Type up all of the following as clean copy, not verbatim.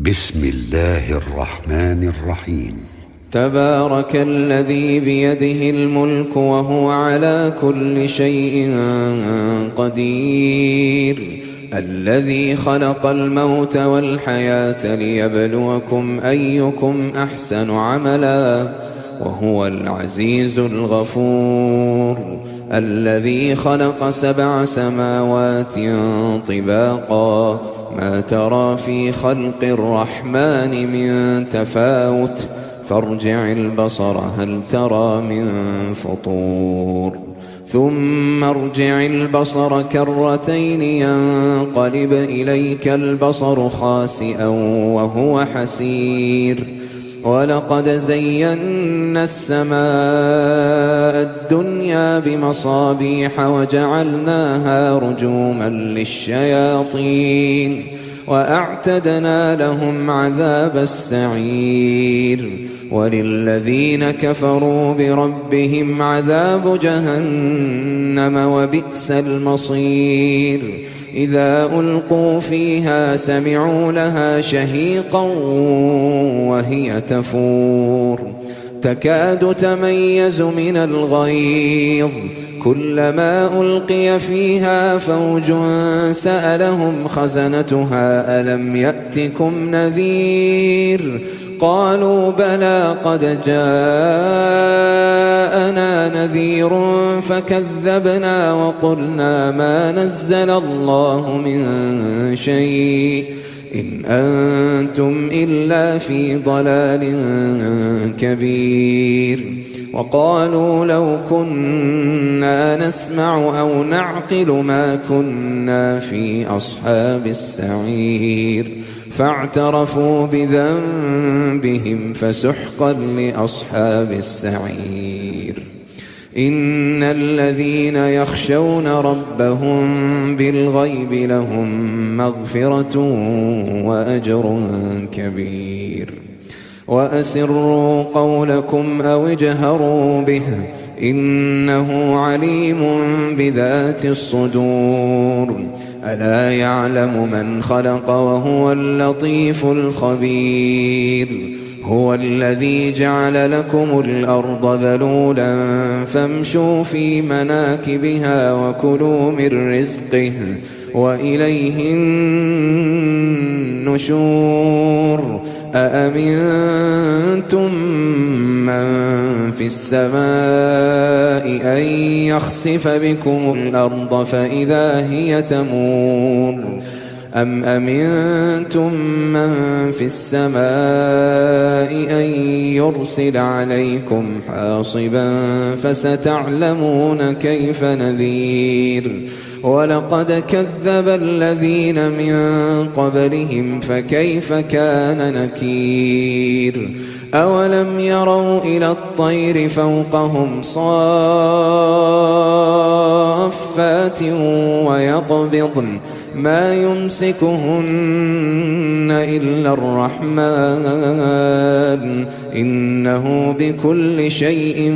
بسم الله الرحمن الرحيم. تبارك الذي بيده الملك وهو على كل شيء قدير، الذي خلق الموت والحياة ليبلوكم أيكم أحسن عملا وهو العزيز الغفور، الذي خلق 7 سماوات طباقا ما ترى في خلق الرحمن من تفاوت فارجع البصر هل ترى من فطور ثم ارجع البصر كرتين ينقلب إليك البصر خاسئا وهو حسير، ولقد زينا السماء الدنيا بمصابيح وجعلناها رجوما للشياطين وأعتدنا لهم عذاب السعير، وللذين كفروا بربهم عذاب جهنم وبئس المصير، إذا ألقوا فيها سمعوا لها شهيقا وهي تفور تكاد تميز من الغيظ، كلما ألقي فيها فوج سألهم خزنتها ألم يأتكم نذير، قالوا بلى قد جاءنا نذير فكذبنا وقلنا ما نزل الله من شيء إن أنتم إلا في ضلال كبير، وقالوا لو كنا نسمع أو نعقل ما كنا في أصحاب السعير، فاعترفوا بذنبهم فسحقا لأصحاب السعير. إن الذين يخشون ربهم بالغيب لهم مغفرة وأجر كبير، وأسروا قولكم أو اجهروا به إنه عليم بذات الصدور، ألا يعلم من خلق وهو اللطيف الخبير، هو الذي جعل لكم الأرض ذلولا فامشوا في مناكبها وكلوا من رزقه وإليه النشور، أأمنتم من في السماء أن يخسف بكم الأرض فإذا هي تمور، أم أمنتم من في السماء أن يرسل عليكم حاصبا فستعلمون كيف نذير، ولقد كذب الذين من قبلهم فكيف كان نكير، أولم يروا إلى الطير فوقهم صافات ويقبضن ما يمسكهن إلا الرحمن إنه بكل شيء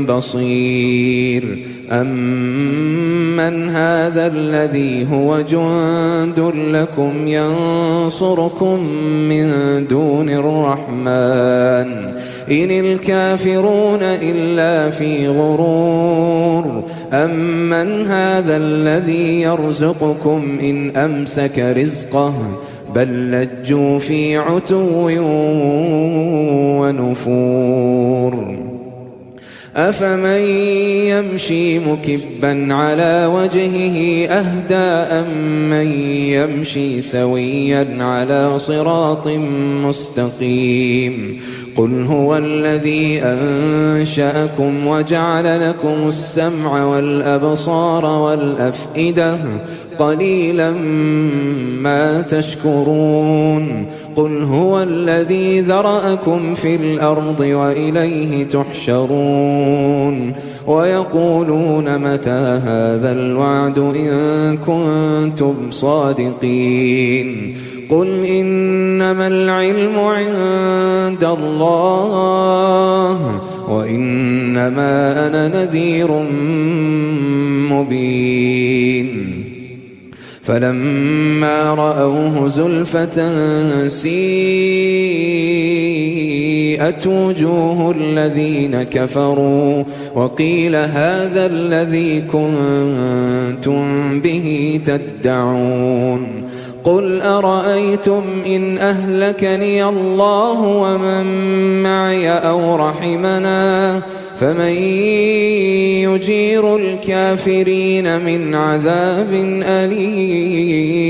بصير، أمن هذا الذي هو جند لكم ينصركم من دون الرحمن إن الكافرون إلا في غرور، أمن هذا الذي يرزقكم إن أمسك رزقه بل لجوا في عتو ونفور، أفمن يمشي مكبا على وجهه أهدى أمن يمشي سويا على صراط مستقيم، قل هو الذي أنشأكم وجعل لكم السمع والأبصار والأفئدة قليلا ما تشكرون، قل هو الذي ذرأكم في الأرض وإليه تحشرون، ويقولون متى هذا الوعد إن كنتم صادقين، قل إنما العلم عند الله وإنما أنا نذير مبين، فلما رأوه زلفة سيئت وجوه الذين كفروا وقيل هذا الذي كنتم به تدعون قل أرأيتم إن أهلكني الله ومن معي أو رحمنا فمن يجير الكافرين من عذاب أليم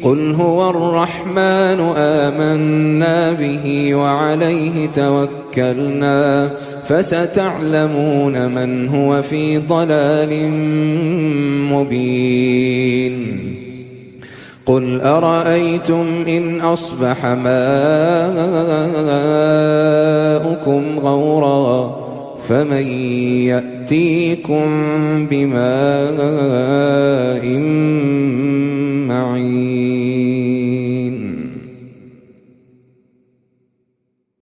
قل هو الرحمن آمنا به وعليه توكلنا فستعلمون من هو في ضلال مبين قل أرأيتم إن أصبح ماؤكم غورا فمن يأتيكم بماء